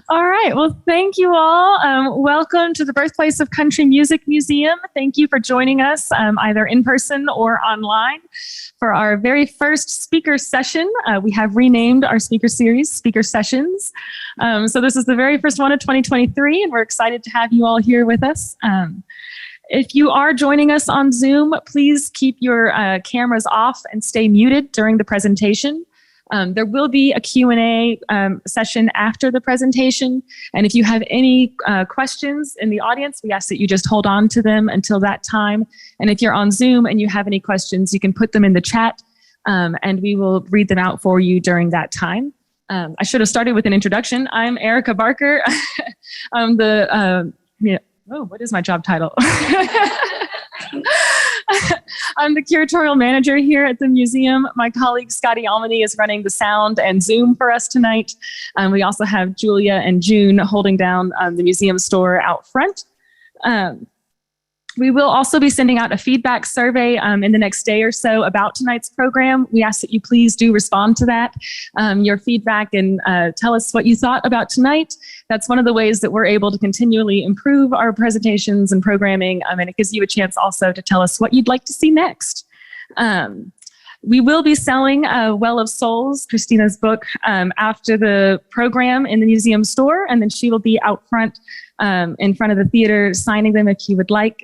All right. Well, thank you all. Welcome to the Birthplace of Country Music Museum. Thank you for joining us either in person or online for our very first speaker session. We have renamed our speaker series Speaker Sessions. So this is the very first one of 2023, and we're excited to have you all here with us. If you are joining us on Zoom, please keep your cameras off and stay muted during the presentation. There will be a Q&A session after the presentation. And if you have any questions in the audience, we ask that you just hold on to them until that time. And if you're on Zoom and you have any questions, you can put them in the chat and we will read them out for you during that time. I should have started with an introduction. I'm Erica Barker. I'm the, what is my job title? I'm the curatorial manager here at the museum. My colleague Scotty Almany is running the sound and Zoom for us tonight. We also have Julia and June holding down the museum store out front. We will also be sending out a feedback survey in the next day or so about tonight's program. We ask that you please do respond to that, your feedback, and tell us what you thought about tonight. That's one of the ways that we're able to continually improve our presentations and programming, and it gives you a chance also to tell us what you'd like to see next. We will be selling Well of Souls, Kristina's book, after the program in the museum store, and then she will be out front in front of the theater signing them if you would like.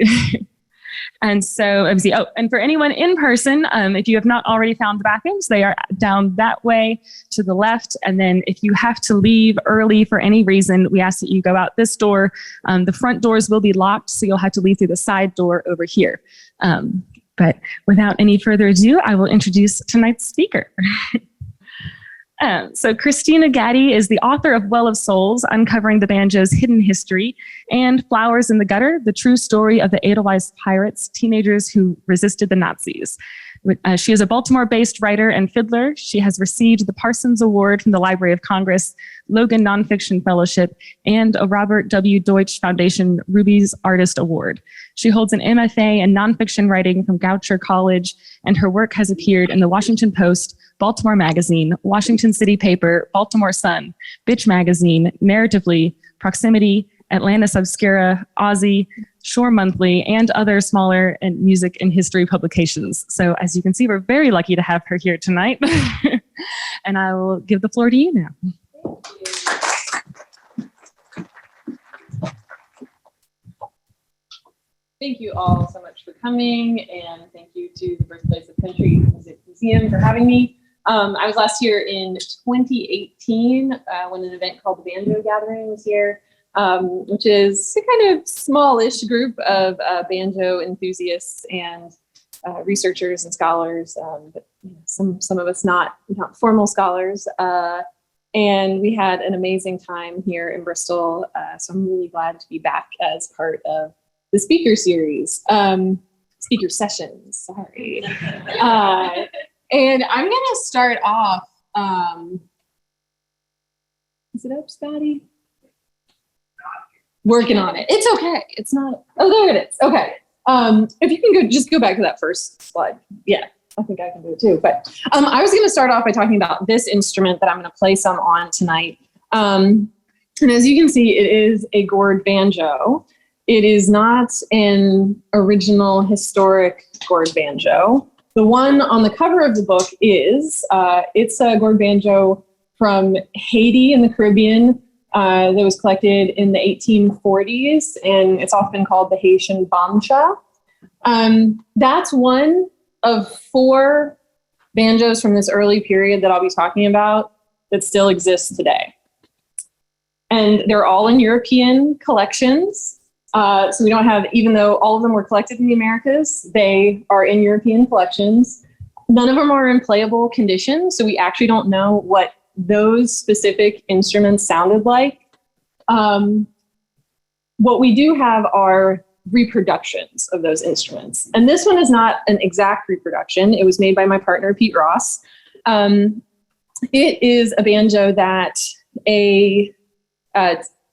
And so, and for anyone in person, if you have not already found the bathrooms, they are down that way to the left. And then if you have to leave early for any reason, we ask that you go out this door. The front doors will be locked, so you'll have to leave through the side door over here. But without any further ado, I will introduce tonight's speaker. So Kristina Gaddy is the author of Well of Souls, Uncovering the Banjo's Hidden History, and Flowers in the Gutter, the true story of the Edelweiss pirates, teenagers who resisted the Nazis. She is a Baltimore-based writer and fiddler. She has received the Parsons Award from the Library of Congress, Logan Nonfiction Fellowship, and a Robert W. Deutsch Foundation Ruby's Artist Award. She holds an MFA in nonfiction writing from Goucher College, and her work has appeared in the Washington Post, Baltimore Magazine, Washington City Paper, Baltimore Sun, Bitch Magazine, Narratively, Proximity, Atlantis Obscura, Aussie, Shore Monthly, and other smaller and music and history publications. So as you can see, we're very lucky to have her here tonight. And I will give the floor to you now. Thank you all so much for coming, and thank you to the Birthplace of Country Music Museum for having me. I was last year in 2018 when an event called the Banjo Gathering was here, which is a kind of smallish group of banjo enthusiasts and researchers and scholars, but some of us not formal scholars. And we had an amazing time here in Bristol, so I'm really glad to be back as part of the speaker series, speaker sessions, sorry. And I'm gonna start off, is it up, Scotty? Working on it. It's okay. It's not, oh, there it is. Okay. If you can just go back to that first slide. Yeah, I think I can do it too. But I was going to start off by talking about this instrument that I'm going to play some on tonight. And as you can see, it is a gourd banjo. It is not an original historic gourd banjo. The one on the cover of the book is, it's a gourd banjo from Haiti in the Caribbean. That was collected in the 1840s, and it's often called the Haitian bancha. That's one of 4 banjos from this early period that I'll be talking about that still exists today. And they're all in European collections. So we don't have, even though all of them were collected in the Americas, they are in European collections. None of them are in playable condition, so we actually don't know what those specific instruments sounded like. What we do have are reproductions of those instruments. And this one is not an exact reproduction. It was made by my partner, Pete Ross. It is a banjo that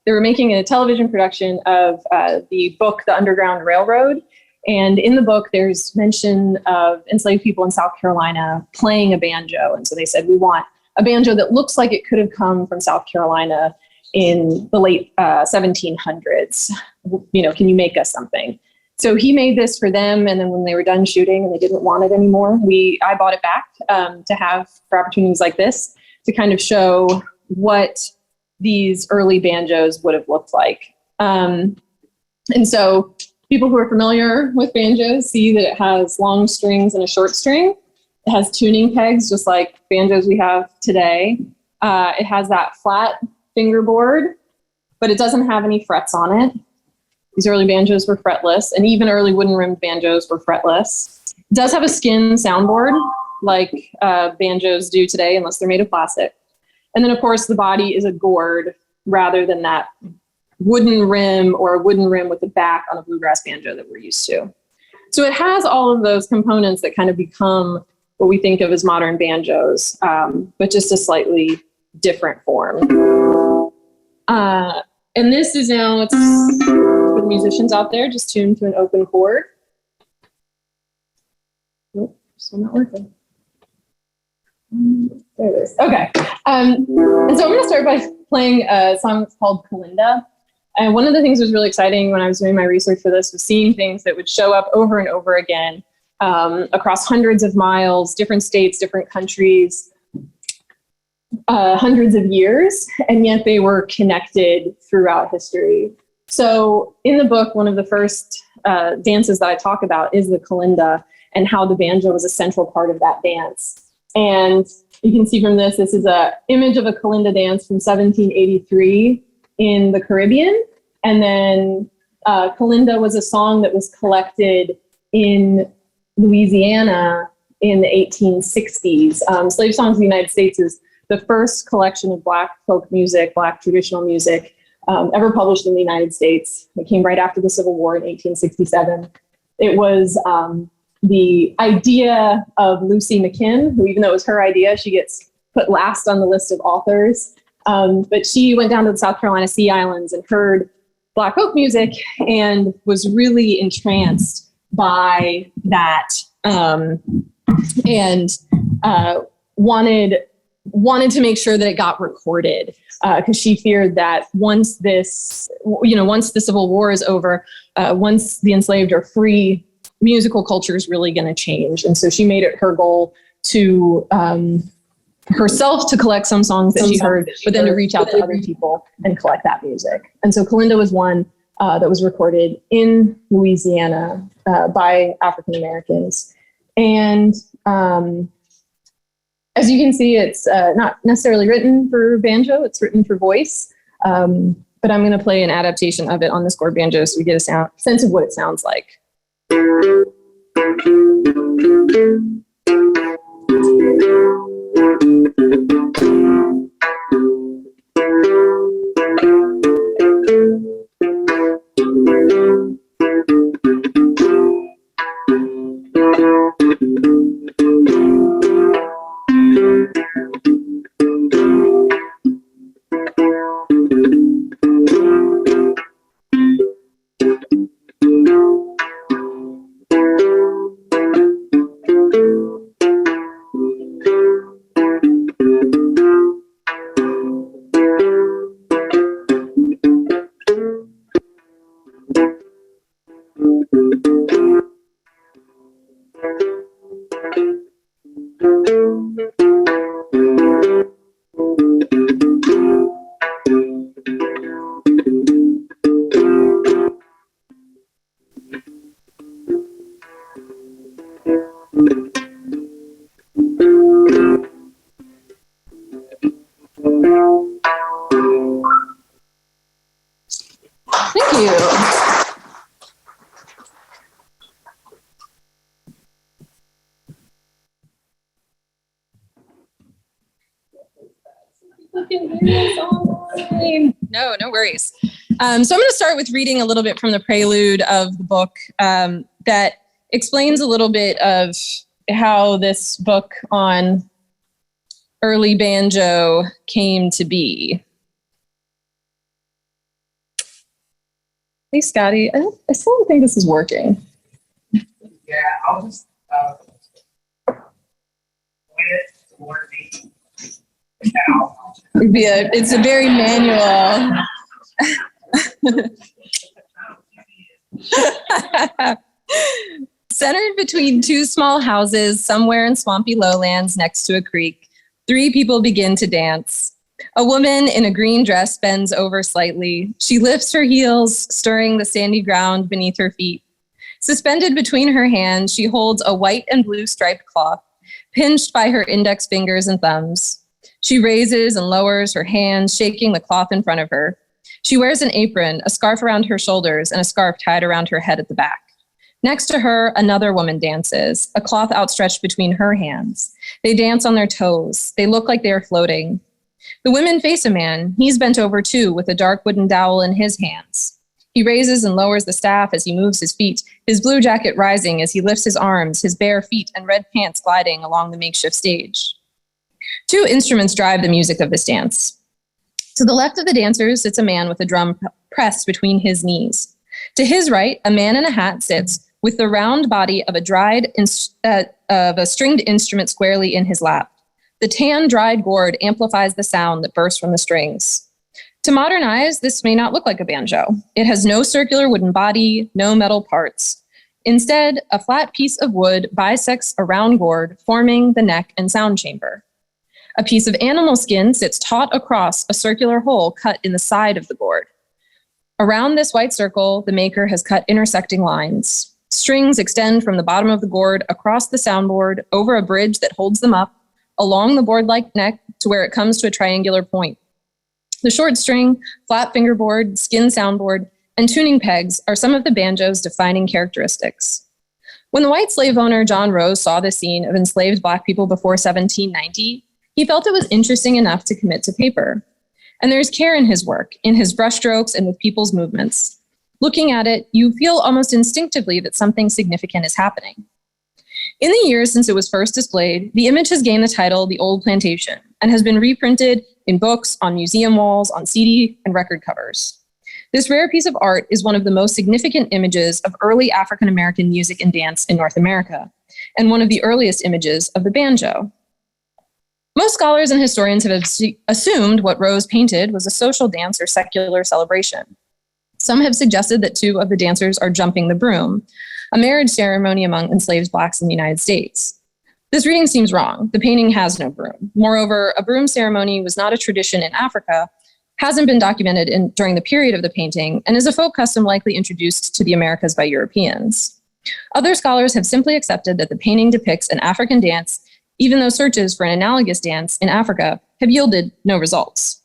they were making a television production of the book, The Underground Railroad. And in the book, there's mention of enslaved people in South Carolina playing a banjo. And so they said, we want a banjo that looks like it could have come from South Carolina. in the late 1700s. You know, can you make us something? So he made this for them, and then when they were done shooting and they didn't want it anymore, I bought it back to have for opportunities like this to kind of show what these early banjos would have looked like. And so people who are familiar with banjos see that it has long strings and a short string. It has tuning pegs, just like banjos we have today. It has that flat fingerboard, but it doesn't have any frets on it. These early banjos were fretless, and even early wooden-rimmed banjos were fretless. It does have a skin soundboard, like banjos do today, unless they're made of plastic. And then, of course, the body is a gourd rather than that wooden rim or a wooden rim with the back on a bluegrass banjo that we're used to. So it has all of those components that kind of become what we think of as modern banjos, but just a slightly different form. And this is now, it's for the musicians out there, just tuned to an open chord. Nope, still not working. There it is. Okay. And so I'm going to start by playing a song that's called Kalinda. And one of the things that was really exciting when I was doing my research for this was seeing things that would show up over and over again across hundreds of miles, different states, different countries, hundreds of years, and yet they were connected throughout history. So in the book, one of the first dances that I talk about is the Kalinda and how the banjo was a central part of that dance. And you can see from this is an image of a Kalinda dance from 1783 in the Caribbean. And then Kalinda was a song that was collected in Louisiana in the 1860s. Slave Songs of the United States is the first collection of Black folk music, Black traditional music ever published in the United States. It came right after the Civil War in 1867. It was the idea of Lucy McKim, who, even though it was her idea, she gets put last on the list of authors. But she went down to the South Carolina Sea Islands and heard Black folk music and was really entranced by that, and wanted to make sure that it got recorded, because she feared that once the Civil War is over, once the enslaved are free, musical culture is really going to change. And so she made it her goal to herself to collect some songs that she heard, but then to reach out to other people and collect that music. And so Kalinda was one that was recorded in Louisiana by African Americans. And as you can see, it's not necessarily written for banjo, it's written for voice. But I'm going to play an adaptation of it on the score banjo so we get a sense of what it sounds like. Thank you. No worries. So I'm going to start with reading a little bit from the prelude of the book that explains a little bit of how this book on early banjo came to be. Hey, Scotty, I still don't think this is working. Yeah, I'll just point it toward me. It's a very manual. Centered between two small houses somewhere in swampy lowlands next to a creek, three people begin to dance. A woman in a green dress bends over slightly. She lifts her heels, stirring the sandy ground beneath her feet. Suspended between her hands, she holds a white and blue striped cloth, pinched by her index fingers and thumbs. She raises and lowers her hands, shaking the cloth in front of her. She wears an apron, a scarf around her shoulders, and a scarf tied around her head at the back. Next to her, another woman dances, a cloth outstretched between her hands. They dance on their toes. They look like they are floating. The women face a man. He's bent over too, with a dark wooden dowel in his hands. He raises and lowers the staff as he moves his feet, his blue jacket rising as he lifts his arms, his bare feet and red pants gliding along the makeshift stage. Two instruments drive the music of this dance. To the left of the dancers sits a man with a drum pressed between his knees. To his right, a man in a hat sits with the round body of a stringed instrument squarely in his lap. The tan, dried gourd amplifies the sound that bursts from the strings. To modern eyes, this may not look like a banjo. It has no circular wooden body, no metal parts. Instead, a flat piece of wood bisects a round gourd, forming the neck and sound chamber. A piece of animal skin sits taut across a circular hole cut in the side of the gourd. Around this white circle, the maker has cut intersecting lines. Strings extend from the bottom of the gourd across the soundboard, over a bridge that holds them up, along the board-like neck to where it comes to a triangular point. The short string, flat fingerboard, skin soundboard, and tuning pegs are some of the banjo's defining characteristics. When the white slave owner John Rose saw the scene of enslaved Black people before 1790, he felt it was interesting enough to commit to paper. And there's care in his work, in his brushstrokes and with people's movements. Looking at it, you feel almost instinctively that something significant is happening. In the years since it was first displayed, the image has gained the title The Old Plantation and has been reprinted in books, on museum walls, on CD, and record covers. This rare piece of art is one of the most significant images of early African-American music and dance in North America, and one of the earliest images of the banjo. Most scholars and historians have assumed what Rose painted was a social dance or secular celebration. Some have suggested that two of the dancers are jumping the broom, a marriage ceremony among enslaved Blacks in the United States. This reading seems wrong. The painting has no broom. Moreover, a broom ceremony was not a tradition in Africa, hasn't been documented during the period of the painting, and is a folk custom likely introduced to the Americas by Europeans. Other scholars have simply accepted that the painting depicts an African dance, even though searches for an analogous dance in Africa have yielded no results.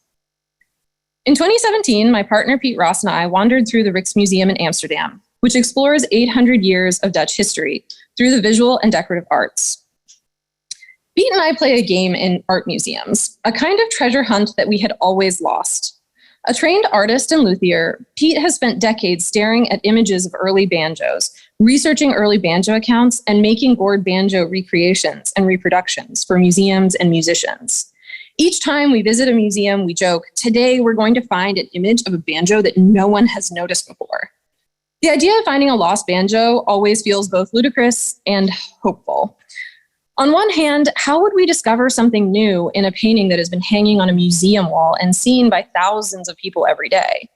In 2017, my partner Pete Ross and I wandered through the Rijksmuseum in Amsterdam, which explores 800 years of Dutch history through the visual and decorative arts. Pete and I play a game in art museums, a kind of treasure hunt that we had always lost. A trained artist and luthier, Pete has spent decades staring at images of early banjos, researching early banjo accounts, and making gourd banjo recreations and reproductions for museums and musicians. Each time we visit a museum, we joke, today we're going to find an image of a banjo that no one has noticed before. The idea of finding a lost banjo always feels both ludicrous and hopeful. On one hand, how would we discover something new in a painting that has been hanging on a museum wall and seen by thousands of people every day?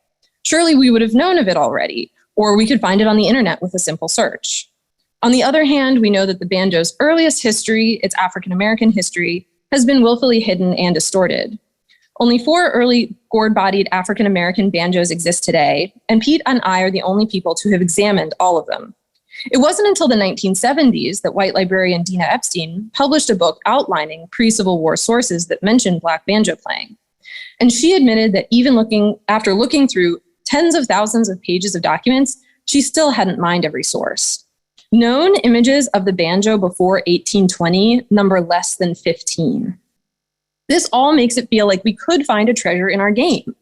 Surely we would have known of it already, or we could find it on the internet with a simple search. On the other hand, we know that the banjo's earliest history, its African-American history, has been willfully hidden and distorted. Only 4 early gourd-bodied African-American banjos exist today, and Pete and I are the only people to have examined all of them. It wasn't until the 1970s that white librarian Dina Epstein published a book outlining pre-Civil War sources that mentioned Black banjo playing. And she admitted that even after looking through tens of thousands of pages of documents, she still hadn't mined every source. Known images of the banjo before 1820 number less than 15. This all makes it feel like we could find a treasure in our game.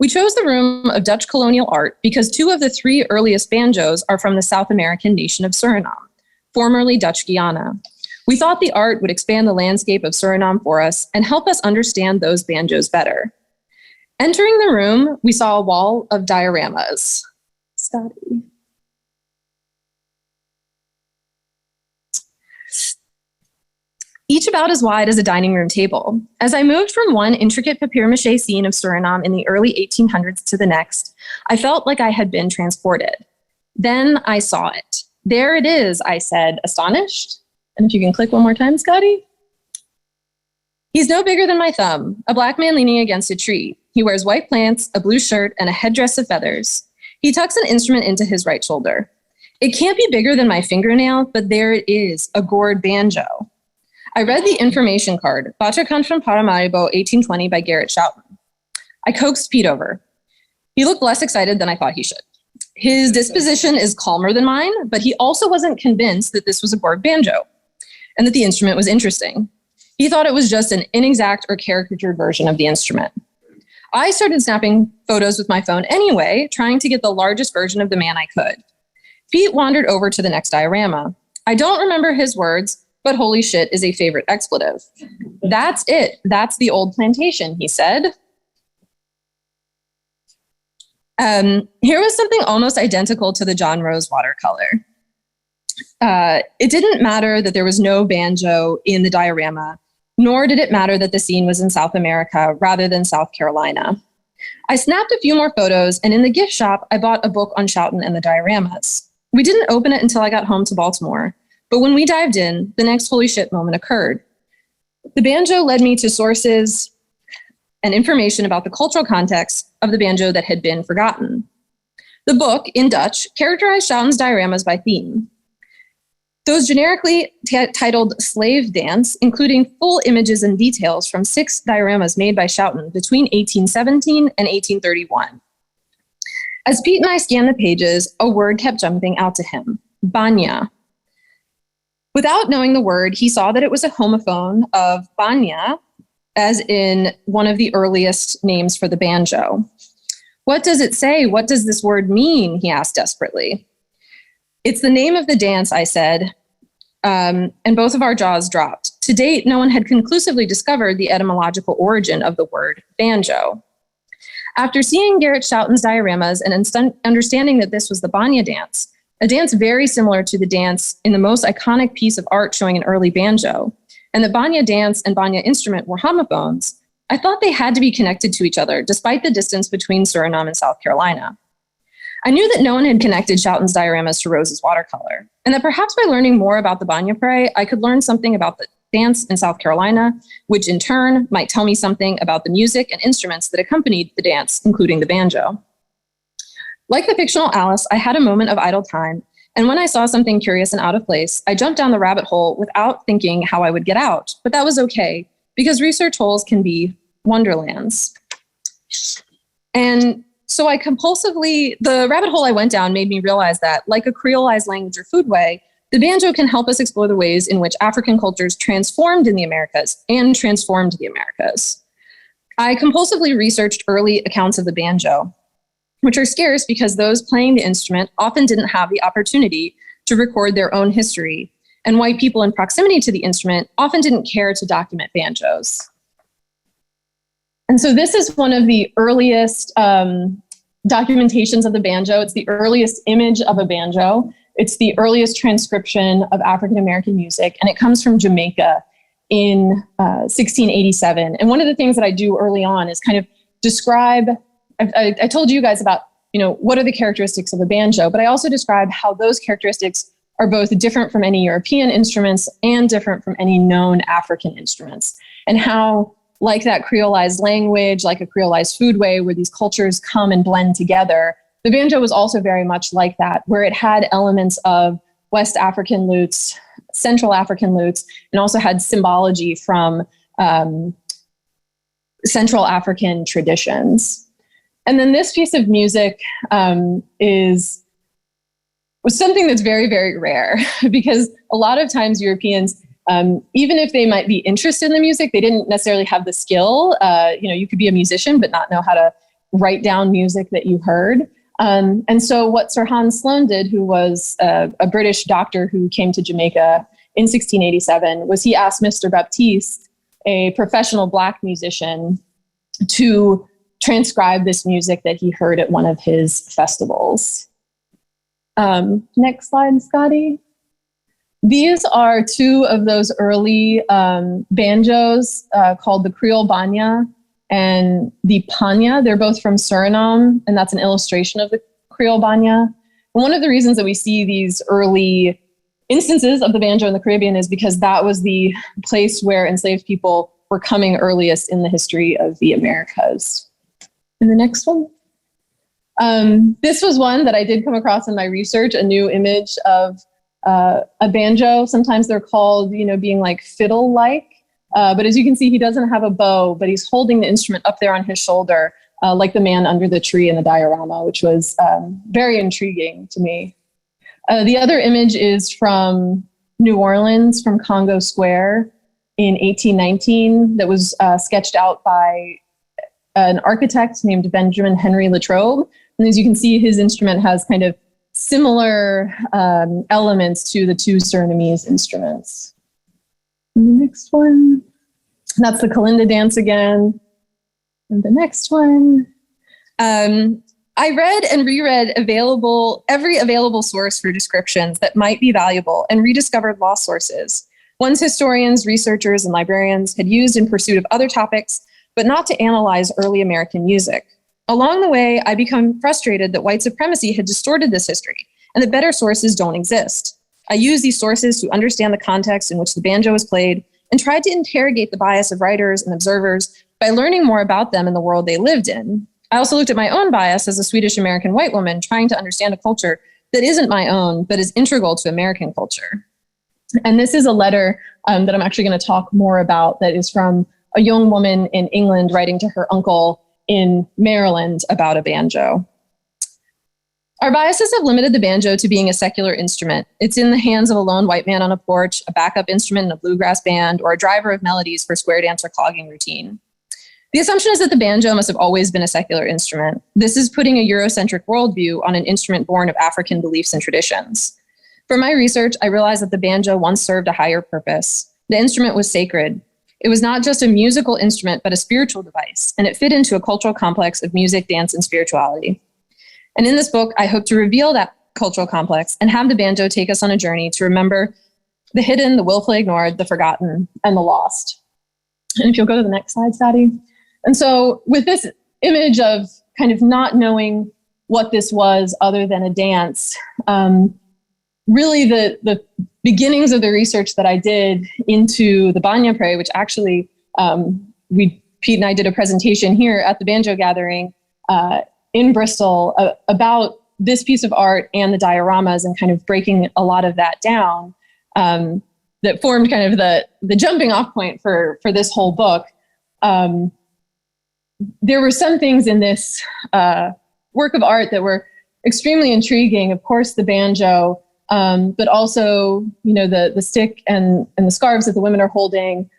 We chose the Room of Dutch Colonial Art because 2 of the 3 earliest banjos are from the South American nation of Suriname, formerly Dutch Guiana. We thought the art would expand the landscape of Suriname for us and help us understand those banjos better. Entering the room, we saw a wall of dioramas. Study. each about as wide as a dining room table. As I moved from one intricate papier-mâché scene of Suriname in the early 1800s to the next, I felt like I had been transported. Then I saw it. There it is, I said, astonished. And if you can click one more time, Scotty. He's no bigger than my thumb, a black man leaning against a tree. He wears white plants, a blue shirt, and a headdress of feathers. He tucks an instrument into his right shoulder. It can't be bigger than my fingernail, but there it is, a gourd banjo. I read the information card, Bachakan from Paramaribo, 1820 by Garrett Schouten. I coaxed Pete over. He looked less excited than I thought he should. His disposition is calmer than mine, but he also wasn't convinced that this was a gourd banjo and that the instrument was interesting. He thought it was just an inexact or caricatured version of the instrument. I started snapping photos with my phone anyway, trying to get the largest version of the man I could. Pete wandered over to the next diorama. I don't remember his words, but holy shit is a favorite expletive. That's it. That's the old plantation, he said. Here was something almost identical to the John Rose watercolor. It didn't matter that there was no banjo in the diorama, nor did it matter that the scene was in South America rather than South Carolina. I snapped a few more photos, and in the gift shop, I bought a book on Schouten and the dioramas. We didn't open it until I got home to Baltimore, but when we dived in, the next holy shit moment occurred. The banjo led me to sources and information about the cultural context of the banjo that had been forgotten. The book, in Dutch, characterized Schouten's dioramas by theme. Those generically titled Slave Dance, including full images and details from 6 dioramas made by Schouten between 1817 and 1831. As Pete and I scanned the pages, a word kept jumping out to him, banya. Without knowing the word, he saw that it was a homophone of banya, as in one of the earliest names for the banjo. What does it say? What does this word mean? He asked desperately. It's the name of the dance, I said, and both of our jaws dropped. To date, no one had conclusively discovered the etymological origin of the word banjo. After seeing Garrett Schouten's dioramas and understanding that this was the banya dance, a dance very similar to the dance in the most iconic piece of art showing an early banjo, and the banya dance and banya instrument were homophones, I thought they had to be connected to each other, despite the distance between Suriname and South Carolina. I knew that no one had connected Schouten's dioramas to Rose's watercolor, and that perhaps by learning more about the banya prey, I could learn something about the dance in South Carolina, which in turn might tell me something about the music and instruments that accompanied the dance, including the banjo. Like the fictional Alice, I had a moment of idle time, and when I saw something curious and out of place, I jumped down the rabbit hole without thinking how I would get out. But that was okay, because research holes can be wonderlands. And so the rabbit hole I went down made me realize that, like a creolized language or foodway, the banjo can help us explore the ways in which African cultures transformed in the Americas and transformed the Americas. I compulsively researched early accounts of the banjo, which are scarce because those playing the instrument often didn't have the opportunity to record their own history, and white people in proximity to the instrument often didn't care to document banjos. And so this is one of the earliest documentations of the banjo. It's the earliest image of a banjo. It's the earliest transcription of African-American music, and it comes from Jamaica in 1687. And one of the things that I do early on is kind of describe, I told you guys about, what are the characteristics of a banjo, but I also describe how those characteristics are both different from any European instruments and different from any known African instruments, and how, like that creolized language, like a creolized foodway where these cultures come and blend together, the banjo was also very much like that, where it had elements of West African lutes, Central African lutes, and also had symbology from Central African traditions. And then this piece of music was something that's very, very rare, because a lot of times Europeans, even if they might be interested in the music, they didn't necessarily have the skill. You could be a musician, but not know how to write down music that you heard. And so what Sir Hans Sloane did, who was a British doctor who came to Jamaica in 1687, was he asked Mr. Baptiste, a professional Black musician, to transcribe this music that he heard at one of his festivals. Next slide, Scotty. These are two of those early banjos called the Creole Banya and the Panya. They're both from Suriname, and that's an illustration of the Creole Banya. And one of the reasons that we see these early instances of the banjo in the Caribbean is because that was the place where enslaved people were coming earliest in the history of the Americas. And the next one. This was one that I did come across in my research, a new image of a banjo. Sometimes they're called, being like fiddle-like. But as you can see, he doesn't have a bow, but he's holding the instrument up there on his shoulder, like the man under the tree in the diorama, which was very intriguing to me. The other image is from New Orleans, from Congo Square in 1819, that was sketched out by an architect named Benjamin Henry Latrobe. And as you can see, his instrument has kind of similar elements to the two Surinamese instruments. And the next one, that's the Kalinda dance again. And the next one. I read and reread every available source for descriptions that might be valuable and rediscovered lost sources. Ones historians, researchers, and librarians had used in pursuit of other topics, but not to analyze early American music. Along the way, I became frustrated that white supremacy had distorted this history and that better sources don't exist. I used these sources to understand the context in which the banjo was played and tried to interrogate the bias of writers and observers by learning more about them and the world they lived in. I also looked at my own bias as a Swedish-American white woman trying to understand a culture that isn't my own, but is integral to American culture. And this is a letter that I'm actually going to talk more about that is from a young woman in England writing to her uncle in Maryland about a banjo. Our biases have limited the banjo to being a secular instrument. It's in the hands of a lone white man on a porch, a backup instrument in a bluegrass band, or a driver of melodies for square dance or clogging routine. The assumption is that the banjo must have always been a secular instrument. This is putting a Eurocentric worldview on an instrument born of African beliefs and traditions. From my research, I realized that the banjo once served a higher purpose. The instrument was sacred. It was not just a musical instrument, but a spiritual device, and it fit into a cultural complex of music, dance, and spirituality. And in this book, I hope to reveal that cultural complex and have the banjo take us on a journey to remember the hidden, the willfully ignored, the forgotten, and the lost. And if you'll go to the next slide, Gaddy. And so with this image of kind of not knowing what this was other than a dance, really the beginnings of the research that I did into the Banya Prey, which actually Pete and I did a presentation here at the Banjo Gathering in Bristol about this piece of art and the dioramas and kind of breaking a lot of that down, that formed kind of the jumping off point for this whole book. There were some things in this work of art that were extremely intriguing. Of course, the banjo, but also, the stick and the scarves that the women are holding,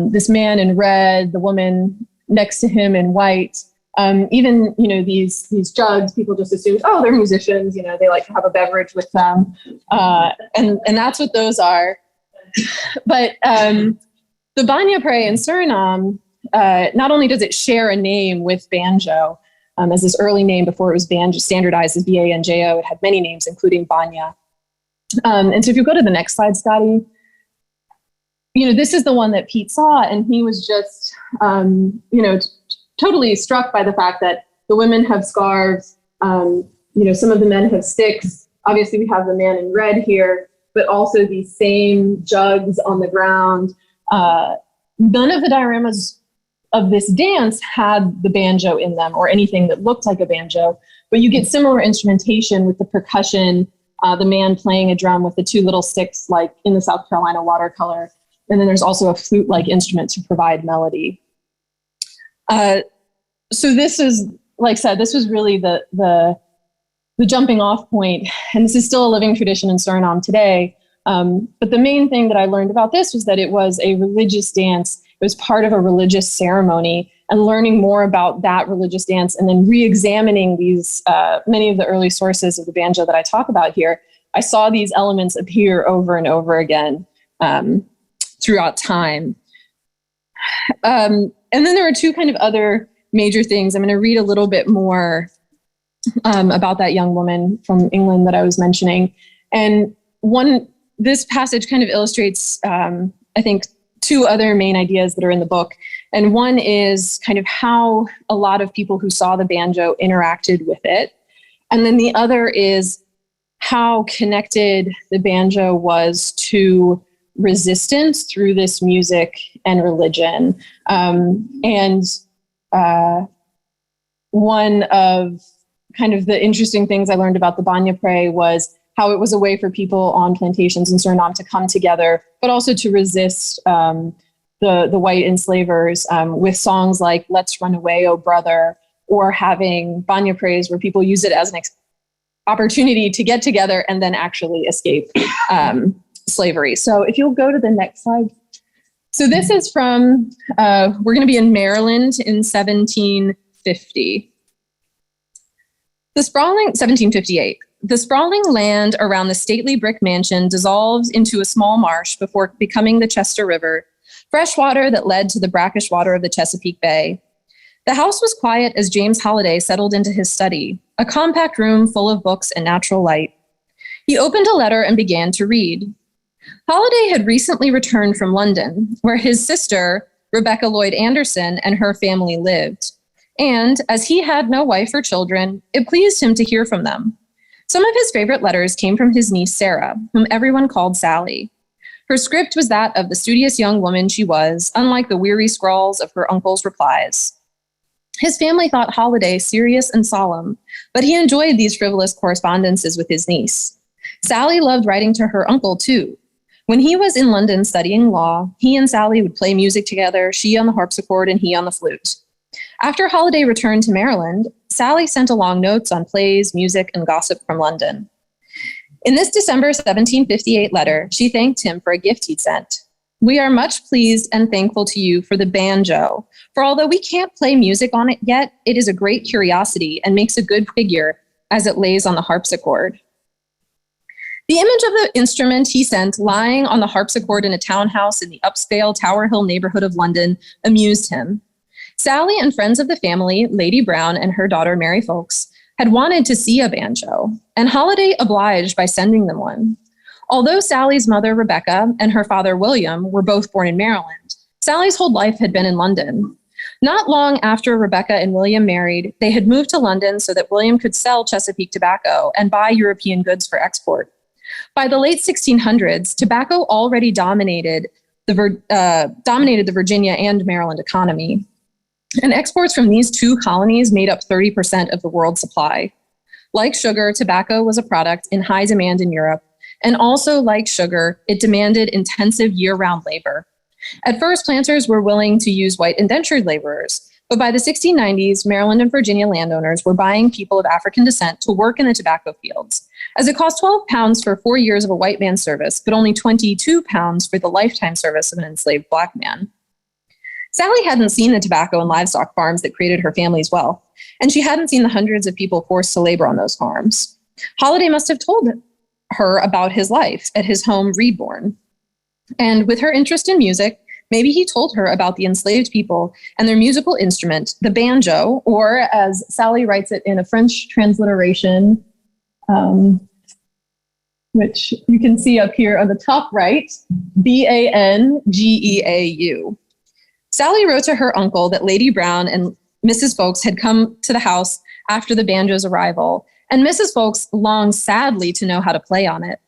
this man in red, the woman next to him in white, even, these jugs, people just assume, oh, they're musicians, they like to have a beverage with them. And that's what those are. But the Banya Prey in Suriname, not only does it share a name with banjo, as this early name before it was banjo, standardized as B-A-N-J-O, it had many names, including Banya. And so if you go to the next slide, Scotty, this is the one that Pete saw, and he was just, totally struck by the fact that the women have scarves, some of the men have sticks. Obviously, we have the man in red here, but also these same jugs on the ground. None of the dioramas of this dance had the banjo in them or anything that looked like a banjo, but you get similar instrumentation with the percussion, the man playing a drum with the two little sticks, like in the South Carolina watercolor. And then there's also a flute-like instrument to provide melody. So this is, like I said, this was really the jumping off point. And this is still a living tradition in Suriname today. But the main thing that I learned about this was that it was a religious dance. It was part of a religious ceremony, and learning more about that religious dance and then re-examining these, many of the early sources of the banjo that I talk about here, I saw these elements appear over and over again throughout time. And then there are two kind of other major things. I'm going to read a little bit more about that young woman from England that I was mentioning. And one this passage kind of illustrates, I think, two other main ideas that are in the book. And one is kind of how a lot of people who saw the banjo interacted with it. And then the other is how connected the banjo was to resistance through this music and religion. One of kind of the interesting things I learned about the Banyapre was how it was a way for people on plantations in Suriname to come together, but also to resist the white enslavers with songs like "Let's Run Away, Oh Brother," or having Banyapres where people use it as an opportunity to get together and then actually escape slavery. So if you'll go to the next slide. So this is from, we're going to be in Maryland in 1750. 1758. The sprawling land around the stately brick mansion dissolves into a small marsh before becoming the Chester River, fresh water that led to the brackish water of the Chesapeake Bay. The house was quiet as James Holliday settled into his study, a compact room full of books and natural light. He opened a letter and began to read. Holliday had recently returned from London, where his sister, Rebecca Lloyd Anderson, and her family lived. And as he had no wife or children, it pleased him to hear from them. Some of his favorite letters came from his niece, Sarah, whom everyone called Sally. Her script was that of the studious young woman she was, unlike the weary scrawls of her uncle's replies. His family thought Holliday serious and solemn, but he enjoyed these frivolous correspondences with his niece. Sally loved writing to her uncle, too. When he was in London studying law, he and Sally would play music together, she on the harpsichord and he on the flute. After Holliday returned to Maryland, Sally sent along notes on plays, music, and gossip from London. In this December 1758 letter, she thanked him for a gift he'd sent. We are much pleased and thankful to you for the banjo, for although we can't play music on it yet, it is a great curiosity and makes a good figure as it lays on the harpsichord. The image of the instrument he sent lying on the harpsichord in a townhouse in the upscale Tower Hill neighborhood of London amused him. Sally and friends of the family, Lady Brown and her daughter Mary Folks, had wanted to see a banjo, and Holliday obliged by sending them one. Although Sally's mother, Rebecca, and her father, William, were both born in Maryland, Sally's whole life had been in London. Not long after Rebecca and William married, they had moved to London so that William could sell Chesapeake tobacco and buy European goods for export. By the late 1600s, tobacco already dominated the Virginia and Maryland economy. And exports from these two colonies made up 30% of the world's supply. Like sugar, tobacco was a product in high demand in Europe, and also like sugar, it demanded intensive year-round labor. At first, planters were willing to use white indentured laborers, but by the 1690s, Maryland and Virginia landowners were buying people of African descent to work in the tobacco fields, as it cost 12 pounds for 4 years of a white man's service, but only 22 pounds for the lifetime service of an enslaved black man. Sally hadn't seen the tobacco and livestock farms that created her family's wealth, and she hadn't seen the hundreds of people forced to labor on those farms. Holliday must have told her about his life at his home, Reedbourne. And with her interest in music, maybe he told her about the enslaved people and their musical instrument, the banjo, or as Sally writes it in a French transliteration, which you can see up here on the top right, Bangeau. Sally wrote to her uncle that Lady Brown and Mrs. Folks had come to the house after the banjo's arrival, and Mrs. Folks longed sadly to know how to play on it.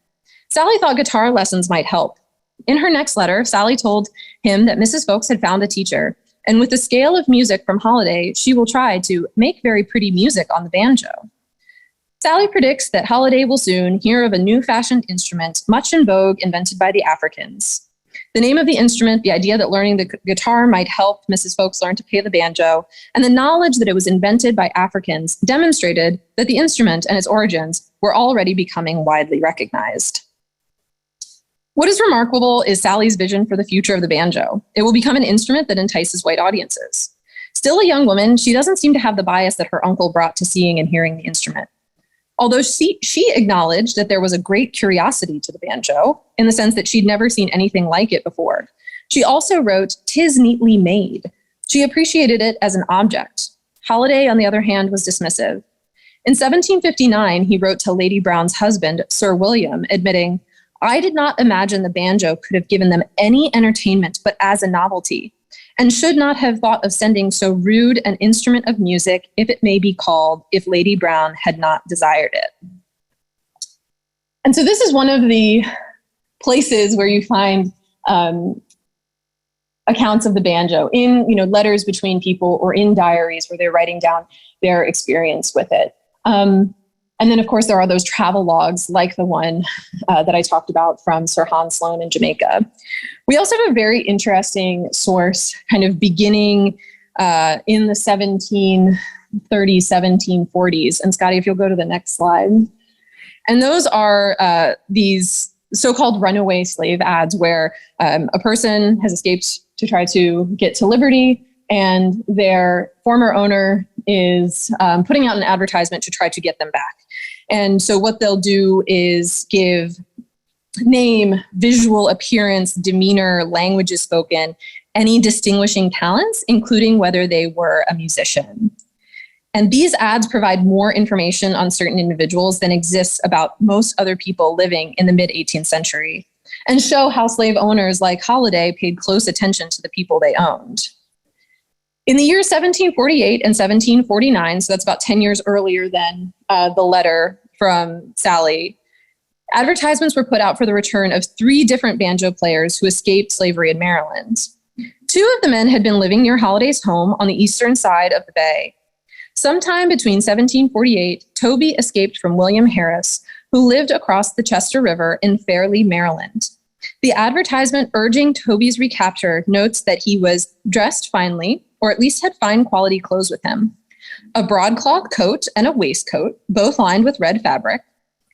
Sally thought guitar lessons might help. In her next letter, Sally told him that Mrs. Folks had found a teacher, and with the scale of music from Holliday, she will try to make very pretty music on the banjo. Sally predicts that Holliday will soon hear of a new-fashioned instrument much in vogue invented by the Africans. The name of the instrument, the idea that learning the guitar might help Mrs. Folks learn to play the banjo, and the knowledge that it was invented by Africans demonstrated that the instrument and its origins were already becoming widely recognized. What is remarkable is Sally's vision for the future of the banjo. It will become an instrument that entices white audiences. Still a young woman, she doesn't seem to have the bias that her uncle brought to seeing and hearing the instrument. Although she acknowledged that there was a great curiosity to the banjo, in the sense that she'd never seen anything like it before. She also wrote, "'Tis neatly made." She appreciated it as an object. Holliday, on the other hand, was dismissive. In 1759, he wrote to Lady Brown's husband, Sir William, admitting, I did not imagine the banjo could have given them any entertainment but as a novelty, and should not have thought of sending so rude an instrument of music, if it may be called, if Lady Brown had not desired it. And so this is one of the places where you find accounts of the banjo in, letters between people or in diaries where they're writing down their experience with it. And then, of course, there are those travel logs like the one that I talked about from Sir Hans Sloane in Jamaica. We also have a very interesting source kind of beginning in the 1730s, 1740s. And Scotty, if you'll go to the next slide. And those are these so-called runaway slave ads where a person has escaped to try to get to liberty, and their former owner is putting out an advertisement to try to get them back. And so what they'll do is give name, visual appearance, demeanor, languages spoken, any distinguishing talents, including whether they were a musician. And these ads provide more information on certain individuals than exists about most other people living in the mid-18th century, and show how slave owners like Holiday paid close attention to the people they owned. In the years 1748 and 1749, so that's about 10 years earlier than the letter from Sally, advertisements were put out for the return of 3 different banjo players who escaped slavery in Maryland. 2 of the men had been living near Holiday's home on the eastern side of the bay. Sometime between 1748, Toby escaped from William Harris, who lived across the Chester River in Fairleigh, Maryland. The advertisement urging Toby's recapture notes that he was dressed finely, or at least had fine quality clothes with him. A broadcloth coat and a waistcoat, both lined with red fabric,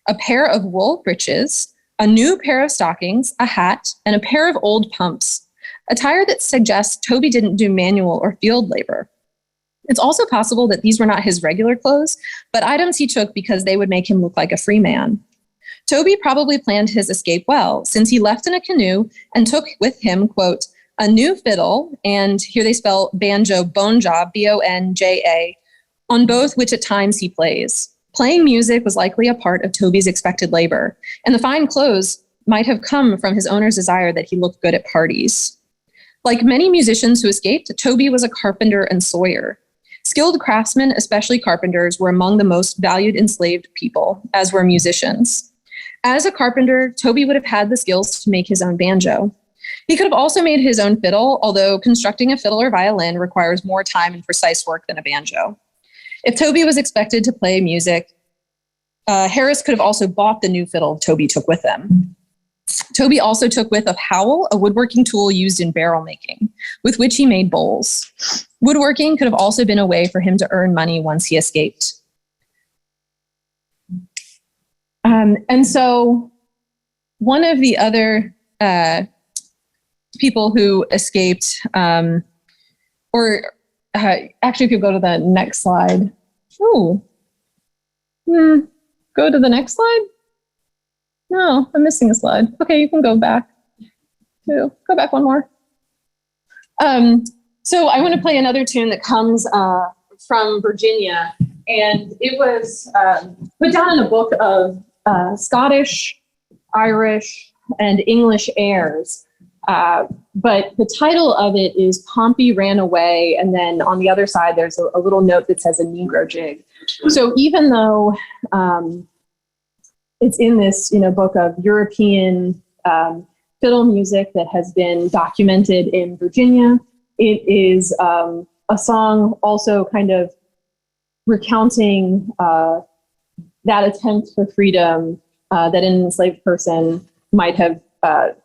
a pair of wool breeches, a new pair of stockings, a hat, and a pair of old pumps, attire that suggests Toby didn't do manual or field labor. It's also possible that these were not his regular clothes, but items he took because they would make him look like a free man. Toby probably planned his escape well, since he left in a canoe and took with him, quote, a new fiddle, and here they spell banjo, bonja, B-O-N-J-A, on both which at times he plays. Playing music was likely a part of Toby's expected labor, and the fine clothes might have come from his owner's desire that he look good at parties. Like many musicians who escaped, Toby was a carpenter and sawyer. Skilled craftsmen, especially carpenters, were among the most valued enslaved people, as were musicians. As a carpenter, Toby would have had the skills to make his own banjo. He could have also made his own fiddle, although constructing a fiddle or violin requires more time and precise work than a banjo. If Toby was expected to play music, Harris could have also bought the new fiddle Toby took with him. Toby also took with a howl, a woodworking tool used in barrel making, with which he made bowls. Woodworking could have also been a way for him to earn money once he escaped. And so one of the other people who escaped, actually, if you go to the next slide. Go to the next slide. No, I'm missing a slide. Okay, you can go back. Go back one more. So I want to play another tune that comes from Virginia, and it was put down in a book of Scottish, Irish, and English airs. But the title of it is Pompey Ran Away, and then on the other side there's a little note that says a Negro jig. So even though it's in this book of European fiddle music that has been documented in Virginia, it is a song also kind of recounting that attempt for freedom that an enslaved person might have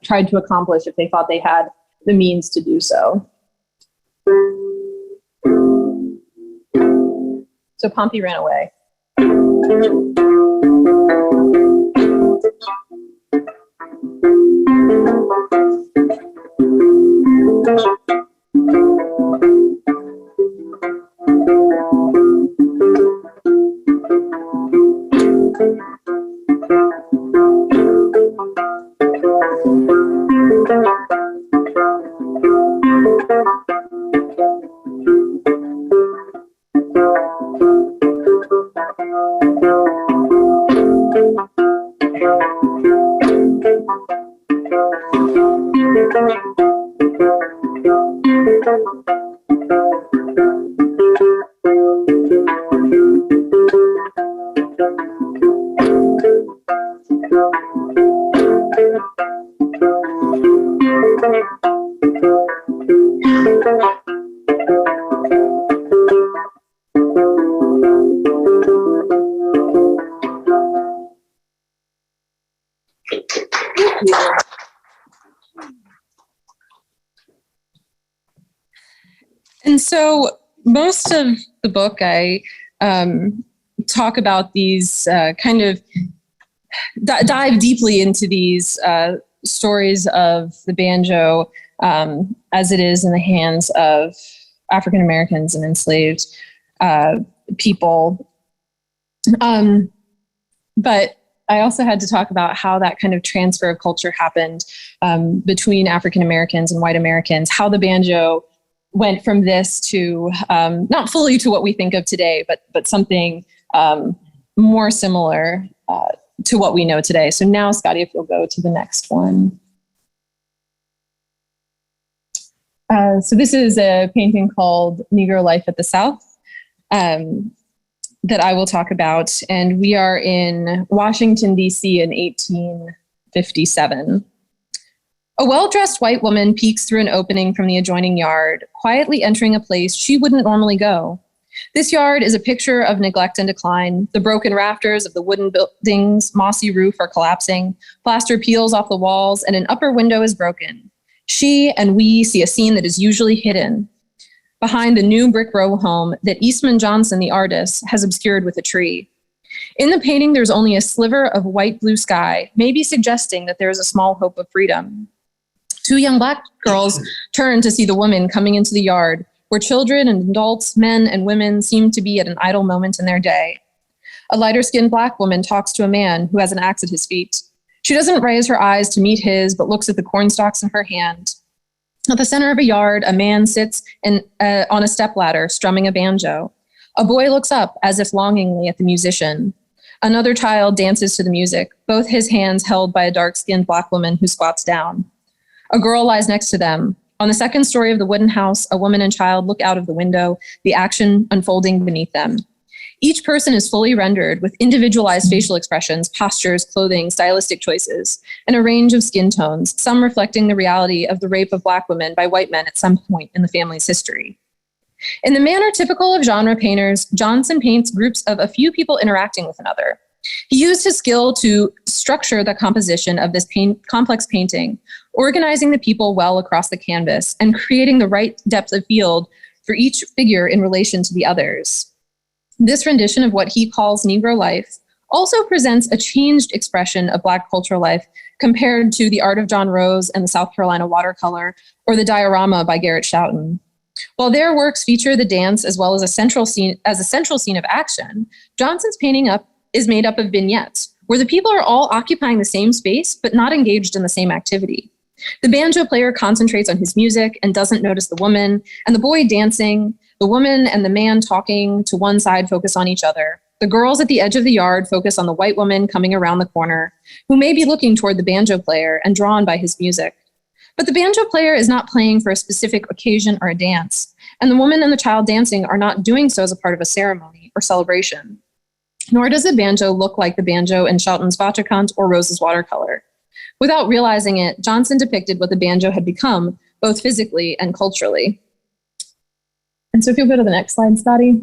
tried to accomplish if they thought they had the means to do so. So Pompey ran away. And so most of the book, I talk about these kind of dive deeply into these stories of the banjo as it is in the hands of African Americans and enslaved people. But I also had to talk about how that kind of transfer of culture happened between African Americans and white Americans, how the banjo went from this to not fully to what we think of today, but something more similar to what we know today. So now, Scotty, if you'll go to the next one. So this is a painting called Negro Life at the South that I will talk about. And we are in Washington, D.C. in 1857. A well-dressed white woman peeks through an opening from the adjoining yard, quietly entering a place she wouldn't normally go. This yard is a picture of neglect and decline. The broken rafters of the wooden building's mossy roof are collapsing, plaster peels off the walls, and an upper window is broken. She and we see a scene that is usually hidden behind the new brick row home that Eastman Johnson, the artist, has obscured with a tree. In the painting, there's only a sliver of white blue sky, maybe suggesting that there is a small hope of freedom. Two young Black girls turn to see the woman coming into the yard, where children and adults, men and women, seem to be at an idle moment in their day. A lighter-skinned Black woman talks to a man who has an axe at his feet. She doesn't raise her eyes to meet his, but looks at the cornstalks in her hand. At the center of a yard, a man sits on a stepladder, strumming a banjo. A boy looks up, as if longingly, at the musician. Another child dances to the music, both his hands held by a dark-skinned Black woman who squats down. A girl lies next to them. On the second story of the wooden house, a woman and child look out of the window, the action unfolding beneath them. Each person is fully rendered with individualized facial expressions, postures, clothing, stylistic choices, and a range of skin tones, some reflecting the reality of the rape of Black women by white men at some point in the family's history. In the manner typical of genre painters, Johnson paints groups of a few people interacting with another. He used his skill to structure the composition of this complex painting, organizing the people well across the canvas and creating the right depth of field for each figure in relation to the others. This rendition of what he calls Negro life also presents a changed expression of Black cultural life compared to the art of John Rose and the South Carolina watercolor or the diorama by Garrett Schouten. While their works feature the dance as well as a central scene of action, Johnson's painting is made up of vignettes, where the people are all occupying the same space, but not engaged in the same activity. The banjo player concentrates on his music and doesn't notice the woman, and the boy dancing, the woman and the man talking to one side focus on each other. The girls at the edge of the yard focus on the white woman coming around the corner, who may be looking toward the banjo player and drawn by his music. But the banjo player is not playing for a specific occasion or a dance, and the woman and the child dancing are not doing so as a part of a ceremony or celebration. Nor does the banjo look like the banjo in Schauten's Vaterkant or Rose's watercolor. Without realizing it, Johnson depicted what the banjo had become, both physically and culturally. And so if you'll go to the next slide, Scotty.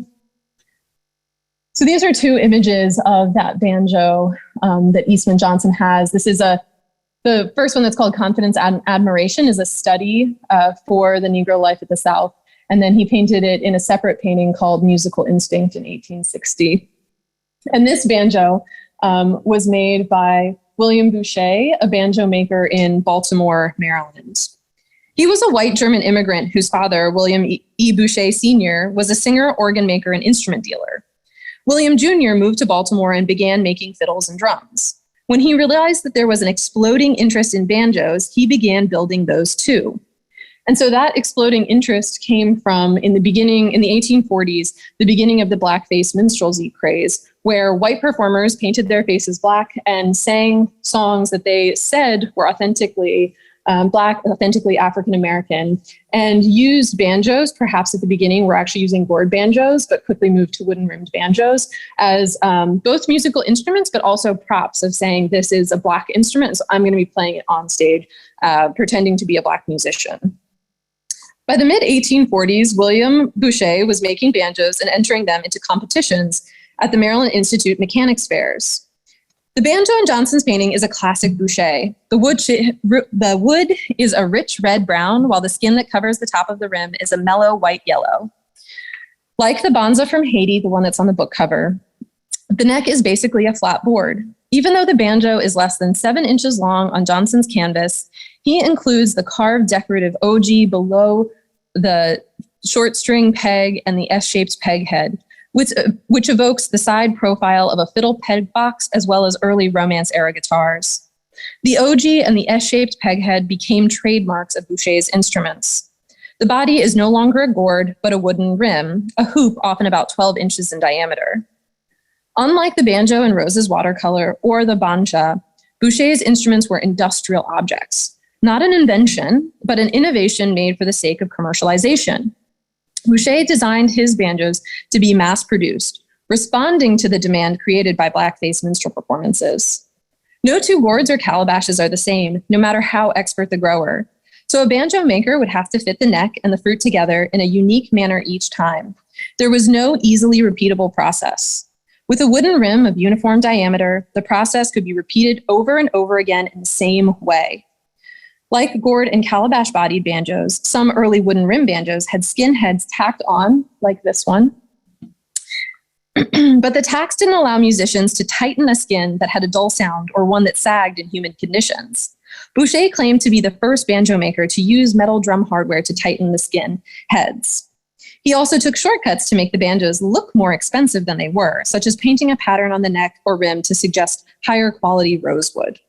So these are two images of that banjo that Eastman Johnson has. This is the first one that's called Confidence and Admiration is a study for the Negro life at the South. And then he painted it in a separate painting called Musical Instinct in 1860. And this banjo was made by William Boucher, a banjo maker in Baltimore, Maryland. He was a white German immigrant whose father, William E. Boucher Sr., was a singer, organ maker, and instrument dealer. William Jr. moved to Baltimore and began making fiddles and drums. When he realized that there was an exploding interest in banjos, he began building those too. And so that exploding interest came from, in the 1840s, the beginning of the blackface minstrelsy craze, where white performers painted their faces black and sang songs that they said were authentically Black, authentically African-American, and used banjos. Perhaps at the beginning, we're actually using gourd banjos, but quickly moved to wooden-rimmed banjos as both musical instruments, but also props of saying this is a Black instrument, so I'm going to be playing it on stage, pretending to be a Black musician. By the mid-1840s, William Boucher was making banjos and entering them into competitions at the Maryland Institute Mechanics Fairs. The banjo in Johnson's painting is a classic Boucher. The wood is a rich red-brown, while the skin that covers the top of the rim is a mellow white-yellow. Like the banza from Haiti, the one that's on the book cover, the neck is basically a flat board. Even though the banjo is less than 7 inches long on Johnson's canvas, he includes the carved decorative ogee below the short string peg and the S-shaped peg head, which evokes the side profile of a fiddle peg box as well as early Romance-era guitars. The ogee and the S-shaped peg head became trademarks of Boucher's instruments. The body is no longer a gourd, but a wooden rim, a hoop often about 12 inches in diameter. Unlike the banjo in Rose's watercolor or the bancha, Boucher's instruments were industrial objects, not an invention, but an innovation made for the sake of commercialization. Boucher designed his banjos to be mass-produced, responding to the demand created by blackface minstrel performances. No two gourds or calabashes are the same, no matter how expert the grower. So a banjo maker would have to fit the neck and the fruit together in a unique manner each time. There was no easily repeatable process. With a wooden rim of uniform diameter, the process could be repeated over and over again in the same way. Like gourd and calabash-bodied banjos, some early wooden rim banjos had skin heads tacked on, like this one. But the tacks didn't allow musicians to tighten a skin that had a dull sound or one that sagged in humid conditions. Boucher claimed to be the first banjo maker to use metal drum hardware to tighten the skin heads. He also took shortcuts to make the banjos look more expensive than they were, such as painting a pattern on the neck or rim to suggest higher quality rosewood.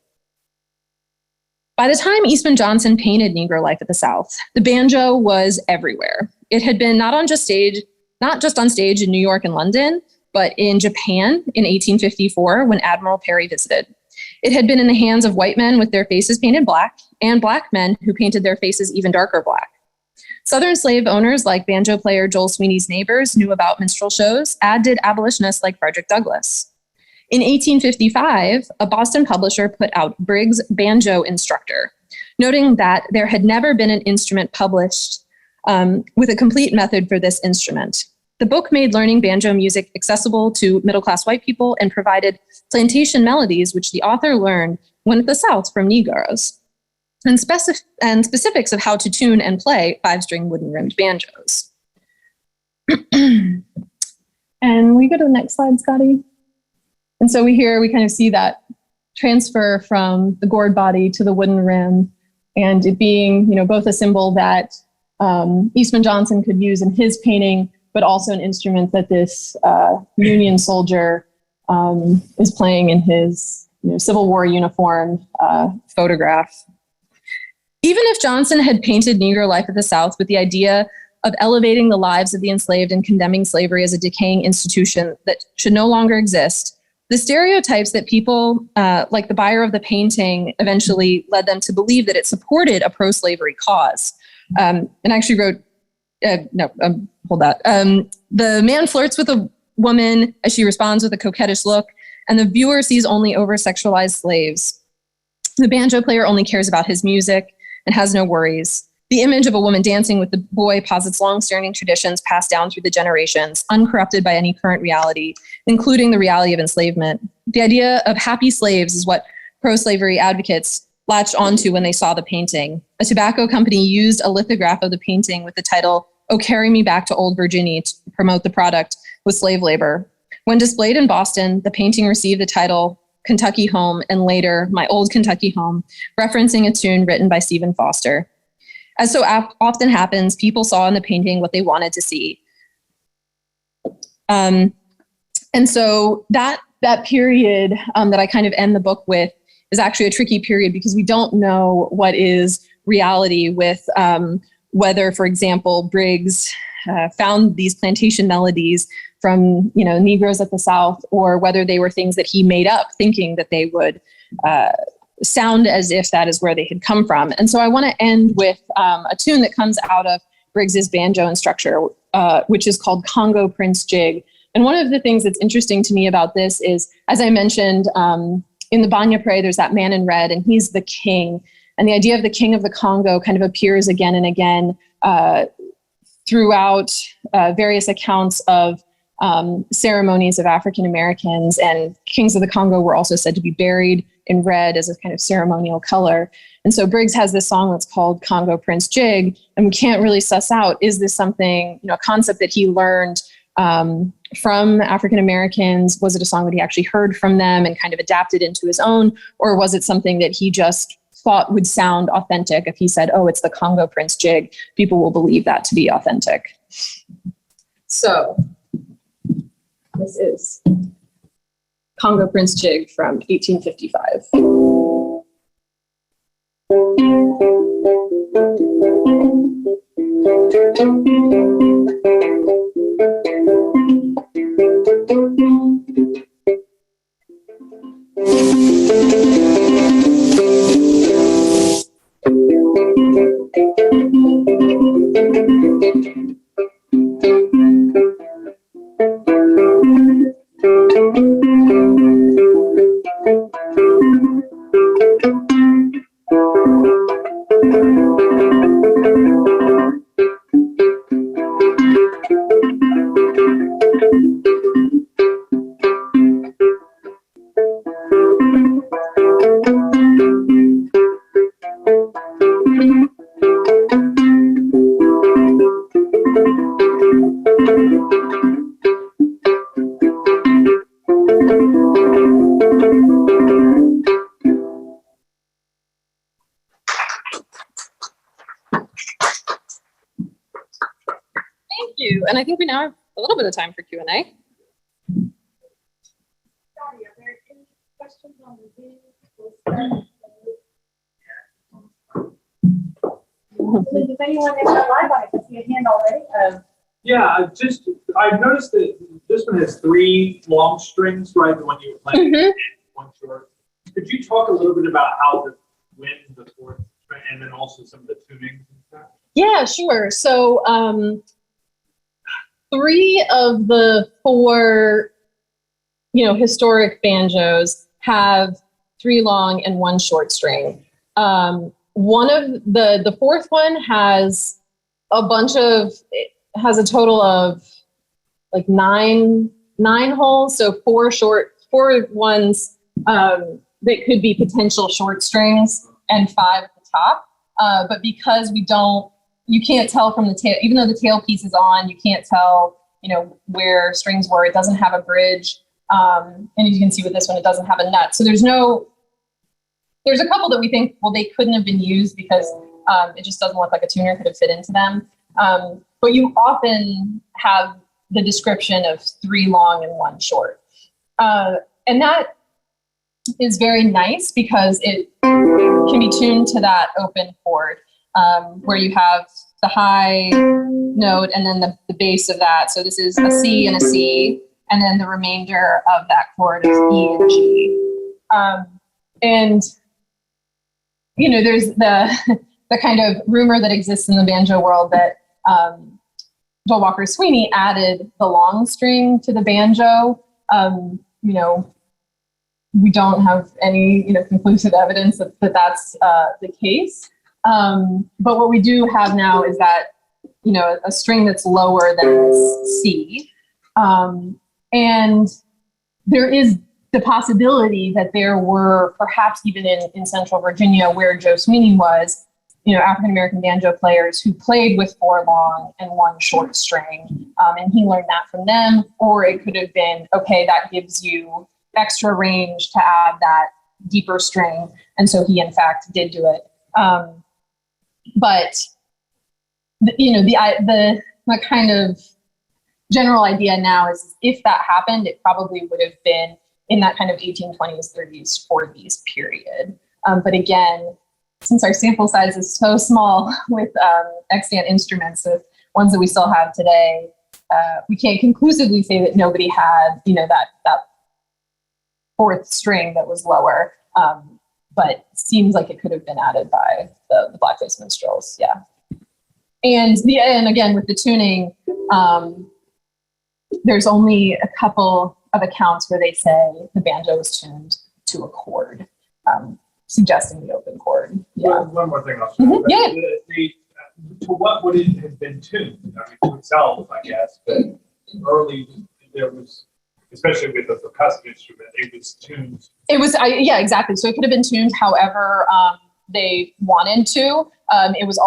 By the time Eastman Johnson painted Negro Life at the South, the banjo was everywhere. It had been not just on stage in New York and London, but in Japan in 1854 when Admiral Perry visited. It had been in the hands of white men with their faces painted black and Black men who painted their faces even darker black. Southern slave owners like banjo player Joel Sweeney's neighbors knew about minstrel shows, as did abolitionists like Frederick Douglass. In 1855, a Boston publisher put out Briggs' Banjo Instructor, noting that there had never been an instrument published with a complete method for this instrument. The book made learning banjo music accessible to middle-class white people and provided plantation melodies, which the author learned when at the South from Negroes, and specifics of how to tune and play 5-string wooden-rimmed banjos. And we go to the next slide, Scotty. And so we kind of see that transfer from the gourd body to the wooden rim, and it being, both a symbol that Eastman Johnson could use in his painting, but also an instrument that this Union soldier is playing in his Civil War uniform photograph. Even if Johnson had painted Negro Life at the South with the idea of elevating the lives of the enslaved and condemning slavery as a decaying institution that should no longer exist, the stereotypes that people, like the buyer of the painting, eventually led them to believe that it supported a pro-slavery cause. And I actually wrote, hold that. The man flirts with a woman as she responds with a coquettish look, and the viewer sees only over-sexualized slaves. The banjo player only cares about his music and has no worries. The image of a woman dancing with the boy posits long-standing traditions passed down through the generations, uncorrupted by any current reality, including the reality of enslavement. The idea of happy slaves is what pro-slavery advocates latched onto when they saw the painting. A tobacco company used a lithograph of the painting with the title, "Oh, Carry Me Back to Old Virginia," to promote the product with slave labor. When displayed in Boston, the painting received the title Kentucky Home and later My Old Kentucky Home, referencing a tune written by Stephen Foster. As so often happens, people saw in the painting what they wanted to see. And so that period that I kind of end the book with is actually a tricky period because we don't know what is reality with whether, for example, Briggs found these plantation melodies from Negroes at the South, or whether they were things that he made up thinking that they would sound as if that is where they had come from. And so I want to end with a tune that comes out of Briggs's banjo and structure, which is called Congo Prince Jig. And one of the things that's interesting to me about this is, as I mentioned, in the Banya Pre, there's that man in red, and he's the king. And the idea of the king of the Congo kind of appears again and again throughout various accounts of ceremonies of African Americans. And kings of the Congo were also said to be buried in red as a kind of ceremonial color. And so Briggs has this song that's called Congo Prince Jig, and we can't really suss out, is this something, a concept that he learned from African Americans? Was it a song that he actually heard from them and kind of adapted into his own? Or was it something that he just thought would sound authentic? If he said, oh, it's the Congo Prince Jig, people will believe that to be authentic. So this is Congo Prince Jig from 1855. Thank you. And I think we now have a little bit of time for Q&A. Gaddy, are there any questions on the Zoom? Does anyone have a live on it? I see a hand already. Yeah, I've noticed that this one has 3 long strings, right? The one you were playing, and 1 short. Could you talk a little bit about how the wind, the 4th, and then also some of the tunings and stuff? Yeah, sure. So 3 of the 4, historic banjos have 3 long and 1 short string. One of the 4th one has has a total of like 9 holes. So 4 ones that could be potential short strings and 5 at the top. But because you can't tell from the tail, even though the tail piece is on, you can't tell, where strings were. It doesn't have a bridge. And as you can see with this one, it doesn't have a nut. So there's a couple that we think, well, they couldn't have been used because it just doesn't look like a tuner could have fit into them. But you often have the description of 3 long and 1 short. And that is very nice because it can be tuned to that open chord where you have the high note and then the base of that. So this is a C and a C, and then the remainder of that chord is E and G. And there's the kind of rumor that exists in the banjo world that Joel Walker Sweeney added the long string to the banjo. We don't have any conclusive evidence that that's the case. But what we do have now is that a string that's lower than C, and there is the possibility that there were perhaps even in Central Virginia where Joe Sweeney was, African-American banjo players who played with 4 long and 1 short string. And he learned that from them, or it could have been, okay, that gives you extra range to add that deeper string. And so he in fact did do it. But the kind of general idea now is if that happened, it probably would have been in that kind of 1820s, 30s, 40s period. But again, since our sample size is so small with extant instruments, the ones that we still have today, we can't conclusively say that nobody had, that 4th string that was lower. but seems like it could have been added by the blackface minstrels. Yeah. And again, with the tuning, there's only a couple of accounts where they say the banjo was tuned to a chord, suggesting the open chord. Yeah. One more thing I'll say. Mhm. Yeah. To what would it have been tuned? I mean, to itself, I guess, but early there was, especially with the percussive instrument, it was tuned. It was, yeah, exactly. So it could have been tuned however they wanted to. It was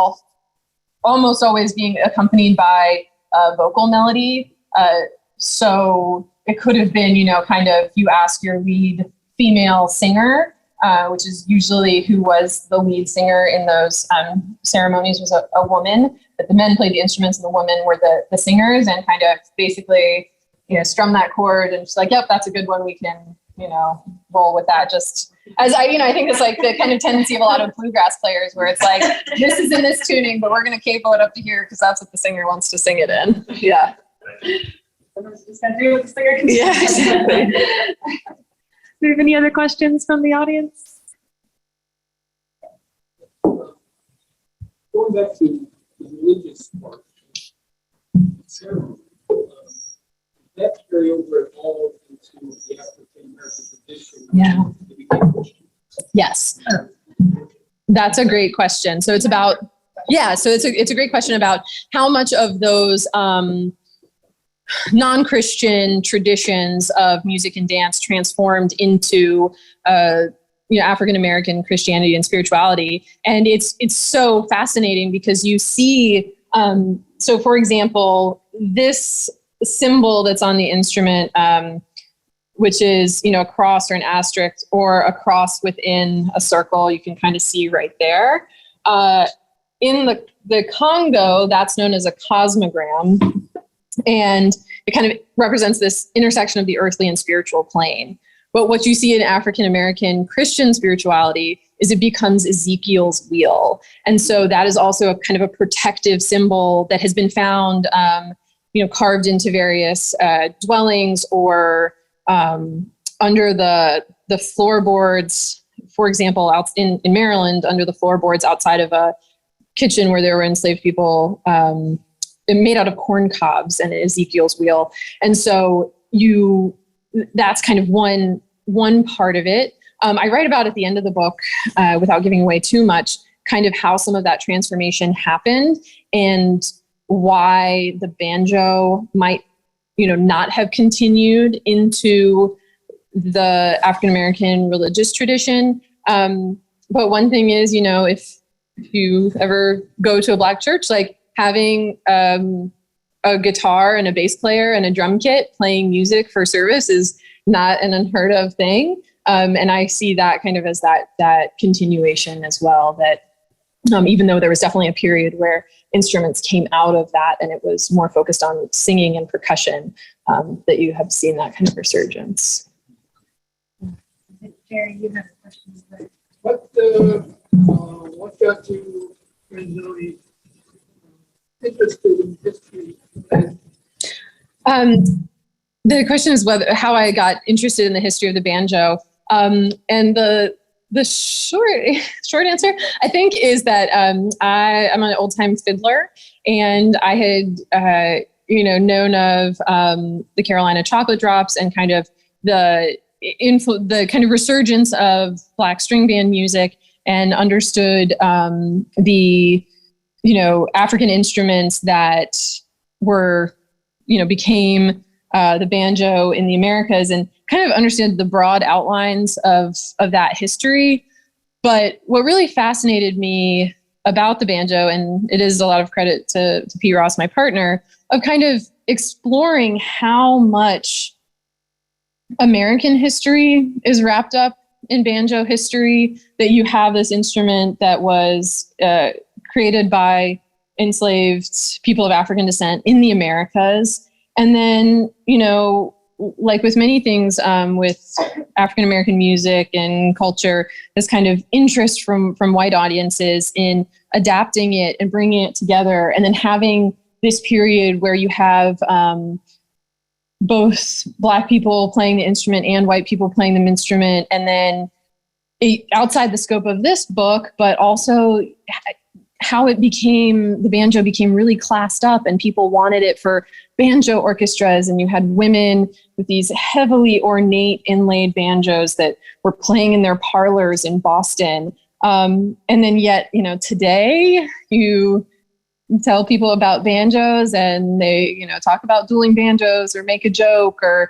almost always being accompanied by a vocal melody. So it could have been, kind of, you ask your lead female singer, which is usually who was the lead singer in those ceremonies, was a woman, but the men played the instruments and the women were the singers, and kind of basically, strum that chord and just like, yep, that's a good one. We can, roll with that. Just as I think it's like the kind of tendency of a lot of bluegrass players where it's like, this is in this tuning, but we're going to capo it up to here because that's what the singer wants to sing it in. Yeah. Someone's just gonna do what the singer can do. Yeah, exactly. Do we have any other questions from the audience? Going back to the religious part, ceremony, that carry over at all into the African American tradition. Yeah. That became Christian. Yes. That's a great question. So it's about, so it's a great question about how much of those non-Christian traditions of music and dance transformed into African-American Christianity and spirituality. And it's so fascinating because you see, so for example, this symbol that's on the instrument, which is, a cross or an asterisk or a cross within a circle, you can kind of see right there. In the Congo, that's known as a cosmogram. And it kind of represents this intersection of the earthly and spiritual plane. But what you see in African-American Christian spirituality is it becomes Ezekiel's wheel. And so that is also a kind of a protective symbol that has been found, carved into various dwellings or under the floorboards, for example, out in Maryland, under the floorboards outside of a kitchen where there were enslaved people, made out of corn cobs and Ezekiel's wheel. And so that's kind of one part of it. I write about at the end of the book, without giving away too much, kind of how some of that transformation happened and why the banjo might, not have continued into the African-American religious tradition. But one thing is, if you ever go to a Black church, like having a guitar and a bass player and a drum kit playing music for service is not an unheard of thing. And I see that kind of as that continuation as well, that even though there was definitely a period where instruments came out of that and it was more focused on singing and percussion, that you have seen that kind of resurgence. Jerry, you have a question. What got you originally interested in history? The question is how I got interested in the history of the banjo. And the short answer, I think, is that I'm an old time fiddler, and I had known of the Carolina Chocolate Drops and kind of the kind of resurgence of Black string band music, and understood the African instruments that were became the banjo in the Americas, and kind of understood the broad outlines of that history. But what really fascinated me about the banjo, and it is a lot of credit to P. Ross, my partner, of kind of exploring how much American history is wrapped up in banjo history, that you have this instrument that was created by enslaved people of African descent in the Americas. And then, like with many things with African-American music and culture, this kind of interest from white audiences in adapting it and bringing it together, and then having this period where you have both Black people playing the instrument and white people playing the instrument, and then outside the scope of this book, but also how the banjo became really classed up, and people wanted it for banjo orchestras, and you had women with these heavily ornate inlaid banjos that were playing in their parlors in Boston. And then yet, today you tell people about banjos and they, talk about dueling banjos or make a joke or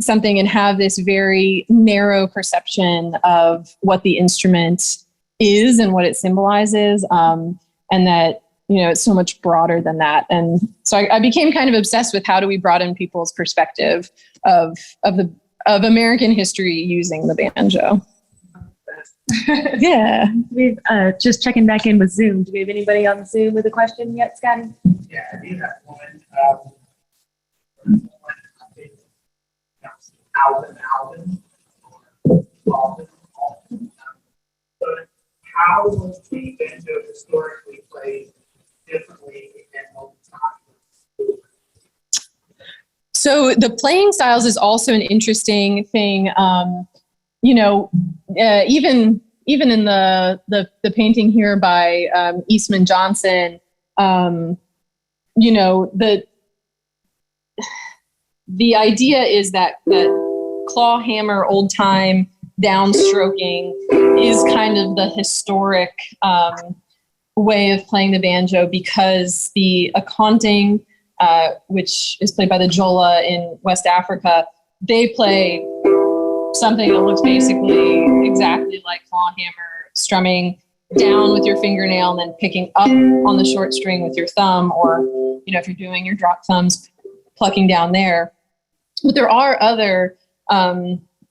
something, and have this very narrow perception of what the instrument is and what it symbolizes, and that it's so much broader than that. And so I became kind of obsessed with how do we broaden people's perspective of American history using the banjo. Yeah. We've just checking back in with Zoom. Do we have anybody on Zoom with a question yet, Scotty? Yeah, I do have one. How was the banjo historically played differently than old time? So the playing styles is also an interesting thing. Even in the painting here by Eastman Johnson, the idea is that claw hammer, old time downstroking is kind of the historic way of playing the banjo, because the accounting, which is played by the Jola in West Africa, they play something that looks basically exactly like claw hammer, strumming down with your fingernail and then picking up on the short string with your thumb, or if you're doing your drop thumbs, plucking down there. But there are other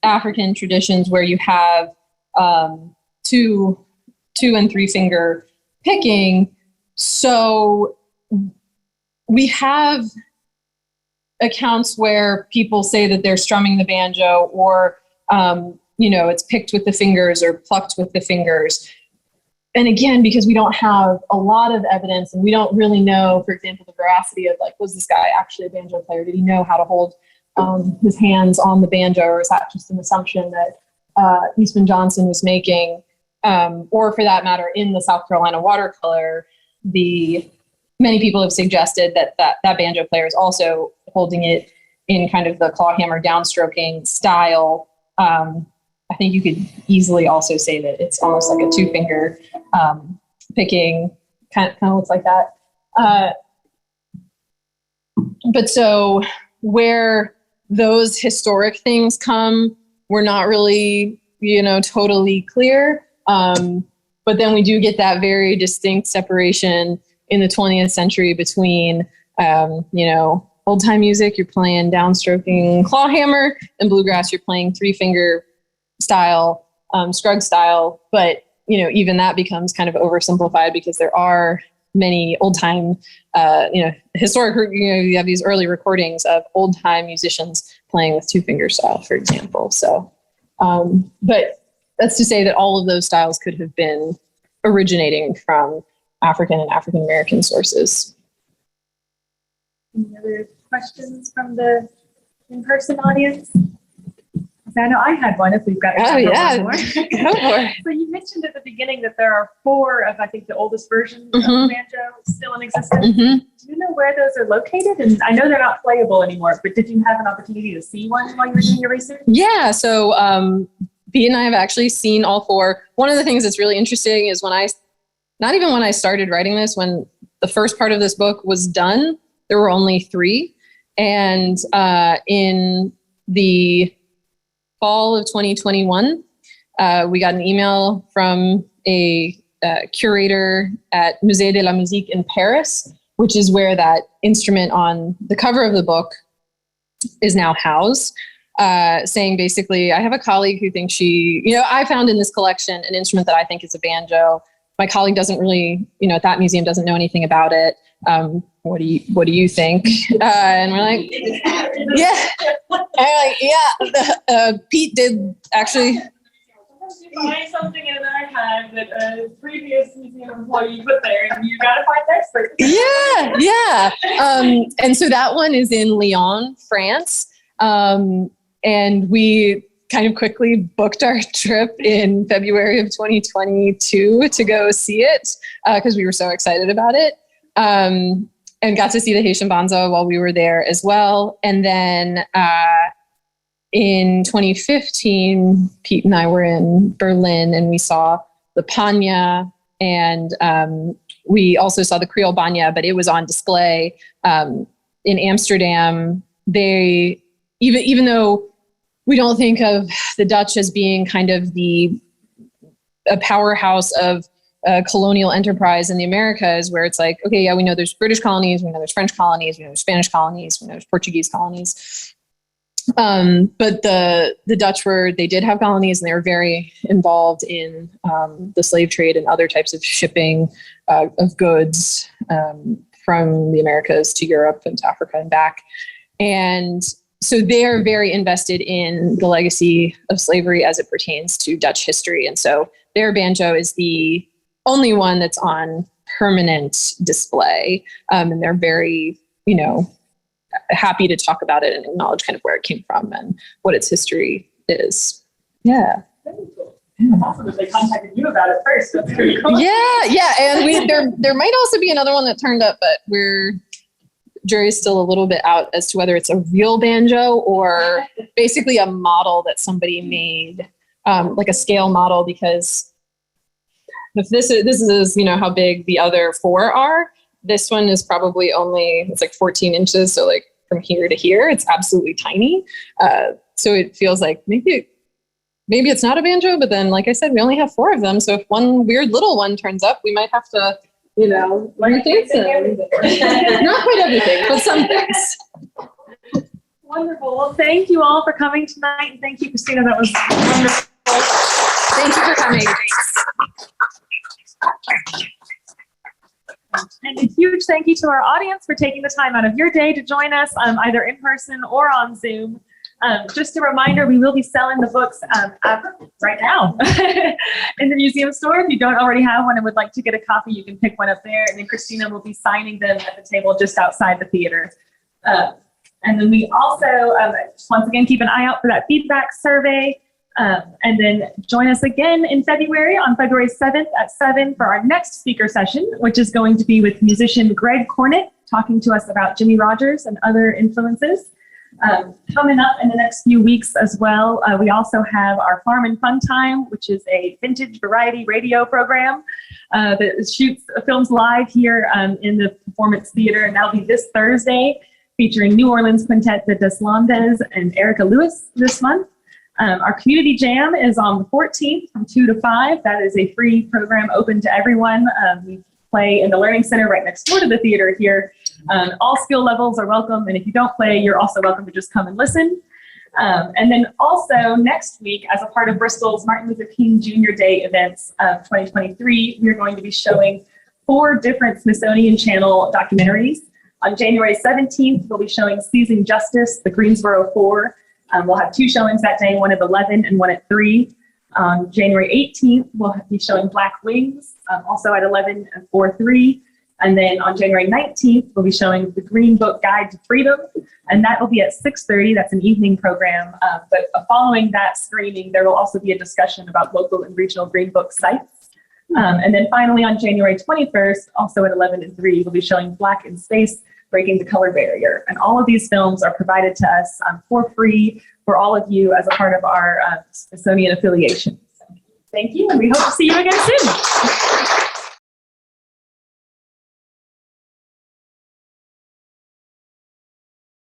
African traditions where you have two and three finger picking. So we have accounts where people say that they're strumming the banjo, or it's picked with the fingers or plucked with the fingers. And again, because we don't have a lot of evidence, and we don't really know, for example, the veracity of was this guy actually a banjo player? Did he know how to hold his hands on the banjo, or is that just an assumption that Eastman Johnson was making? Or for that matter, in the South Carolina watercolor, many people have suggested that banjo player is also holding it in kind of the claw hammer downstroking style. I think you could easily also say that it's almost like a two finger picking, kind of looks like that. But so where those historic things come, we're not really, totally clear. But then we do get that very distinct separation in the 20th century between, old time music, you're playing downstroking claw hammer, and bluegrass, you're playing three finger style, Scruggs style. But, even that becomes kind of oversimplified, because there are many old time, historic, you have these early recordings of old time musicians playing with two finger style, for example. So, but that's to say that all of those styles could have been originating from African and African American sources. Any other questions from the in-person audience? I know I had one, if we've got time for one more. Go for it. So you mentioned at the beginning that there are 4 of, I think, the oldest versions of banjo still in existence. Mm-hmm. Do you know where those are located? And I know they're not playable anymore, but did you have an opportunity to see one while you were doing your research? Yeah, so Bea and I have actually seen all 4. One of the things that's really interesting is not even when I started writing this, when the first part of this book was done, there were only 3. And in the fall of 2021, we got an email from a curator at Musée de la Musique in Paris, which is where that instrument on the cover of the book is now housed, saying basically, I have a colleague who thinks I found in this collection an instrument that I think is a banjo. My colleague doesn't really, at that museum doesn't know anything about it. What do you think? And we're like, yeah. And we're like, Pete did actually. Sometimes you find something in an archive that a previous museum employee put there, and you gotta find the expert. Yeah. And so that one is in Lyon, France. And we kind of quickly booked our trip in February of 2022 to go see it because we were so excited about it. And got to see the Haitian Banza while we were there as well. And then in 2015, Pete and I were in Berlin and we saw the Panya, and we also saw the Creole Banya, but it was on display in Amsterdam. They, even though we don't think of the Dutch as being kind of a powerhouse of colonial enterprise in the Americas, where it's like, okay, yeah, we know there's British colonies, we know there's French colonies, we know there's Spanish colonies, we know there's Portuguese colonies. But the Dutch they did have colonies, and they were very involved in the slave trade and other types of shipping of goods from the Americas to Europe and to Africa and back. And so they're very invested in the legacy of slavery as it pertains to Dutch history. And so their banjo is the only one that's on permanent display. And they're very, happy to talk about it and acknowledge kind of where it came from and what its history is. Yeah. Awesome that they contacted you about it first. That's pretty cool. Yeah. And there might also be another one that turned up, but jury's still a little bit out as to whether it's a real banjo or basically a model that somebody made, like a scale model, because if this is how big the other four are, this one is probably it's like 14 inches. So like from here to here, it's absolutely tiny. So it feels like maybe it's not a banjo, but then, like I said, we only have 4 of them. So if one weird little one turns up, we might have to, learn things. Not quite everything, but some things. Wonderful. Well, thank you all for coming tonight. And thank you, Kristina. That was wonderful. Thank you for coming. And a huge thank you to our audience for taking the time out of your day to join us, either in person or on Zoom. Just a reminder, we will be selling the books right now in the museum store. If you don't already have one and would like to get a copy, you can pick one up there. And then Kristina will be signing them at the table just outside the theater. And then we also, just once again, keep an eye out for that feedback survey. And then join us again in February, on February 7th at 7 for our next speaker session, which is going to be with musician Greg Cornett, talking to us about Jimmie Rodgers and other influences. Coming up in the next few weeks as well, we also have our Farm and Fun Time, which is a vintage variety radio program that shoots films live here in the Performance Theater. And that'll be this Thursday, featuring New Orleans Quintet de Deslandes and Erica Lewis this month. Our community jam is on the 14th from 2 to 5. That is a free program open to everyone. We play in the Learning Center right next door to the theater here. All skill levels are welcome. And if you don't play, you're also welcome to just come and listen. And then also next week, as a part of Bristol's Martin Luther King Jr. Day events of 2023, we're going to be showing 4 different Smithsonian Channel documentaries. On January 17th, we'll be showing Seizing Justice, the Greensboro 4. We'll have 2 showings that day, one at 11 and one at 3. January 18th, we'll be showing Black Wings, also at 11 and 4-3. And then on January 19th, we'll be showing the Green Book Guide to Freedom, and that will be at 6:30. That's an evening program. But following that screening, there will also be a discussion about local and regional Green Book sites. And then finally, on January 21st, also at 11 and 3, we'll be showing Black in Space, Breaking the Color Barrier. And all of these films are provided to us for free for all of you as a part of our Smithsonian affiliation. Thank you, and we hope to see you again soon.